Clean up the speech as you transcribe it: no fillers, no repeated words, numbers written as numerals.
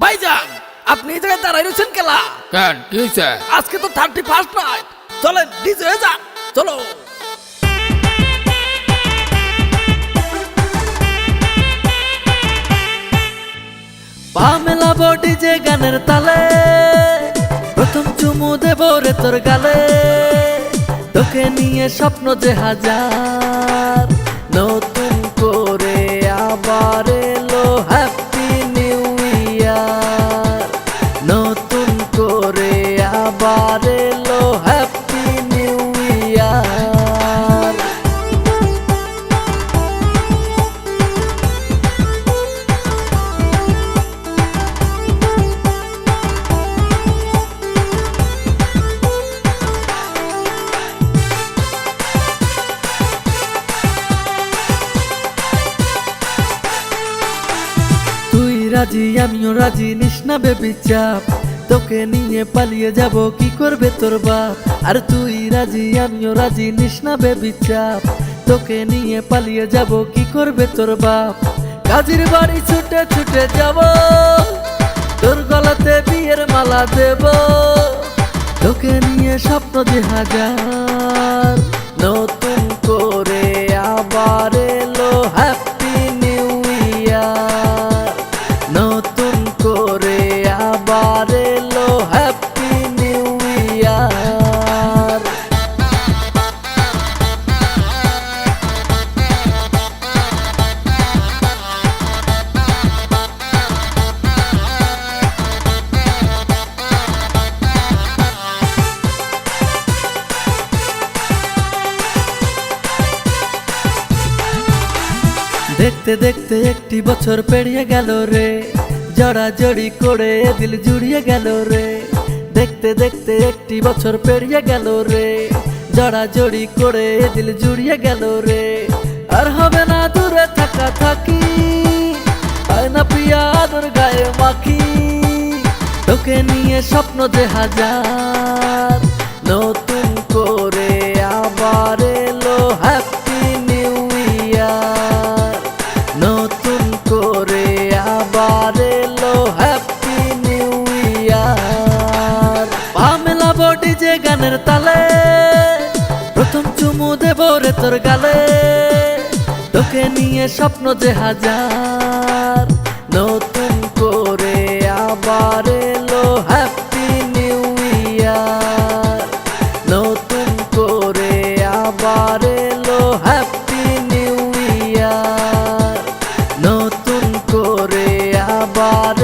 ভাইজান আপনি এই জায়গায় দাঁড়াই রয়েছেন কেলা? কেন কি হয়েছে? আজকে তো 31st নাইট, চলেন ডিজে হয়ে যান, চলো। পা মেলাবো ডিজে গানের তালে, প্রথম চুমু দেব রে তোর গালে, তোকে নিয়ে স্বপ্ন যে হাজার, নতুন করে আবার এলো হ্যাপি নিউ ইয়ার, নতুন করে আবার এলো হ্যাপি নিউ ইয়ার। তুই রাজি আমিও রাজি, নিস না বেবি চাপ, তোকে নিয়ে পালিয়ে যাব কি করবে তোর বাপ। আর তুই রাজি আমিও রাজি, নিস না বেবি চাপ, তোকে নিয়ে পালিয়ে যাব কি করবে তোর বাপ। কাজীর বাড়ি ছুটে ছুটে যাব, তোর গলাতে বিয়ের মালা দেব, তোকে নিয়ে স্বপ্ন যে হাজার, নতুন করে আবার এলো হ্যাপি নিউ ইয়ার, নতুন করে আবার এলো হ্যাপি নিউ ইয়ার। দেখতে দেখতে একটি বছর পেরিয়ে গেল রে, জড়াজড়ি করে দিল জুড়িয়ে গেল রে। দেখতে দেখতে একটি বছর পেরিয়ে গেল রে, জড়াজড়ি করে দিল জুড়িয়ে গেল রে। আর হবে না দূরে থাকা থাকি, হয় না প্রিয়া আদর গায়ে মাখি, তোকে নিয়ে স্বপ্ন যে হাজার, নতুন করে আবার এলো হ্যাপি নিউ ইয়ার, নতুন করে আবার এলো হ্যাপি নিউ ইয়ার। পা মেলাবো ডিজে গানের তালে, প্রথম চুমু দেব রে তোর গালে, তোকে নিয়ে স্বপ্ন যে হাজার, নতুন করে আবার এলো হ্যাপি নিউ ইয়ার, নতুন করে আবার এলো হ্যাপি নিউ ইয়ার, নতুন করে আবার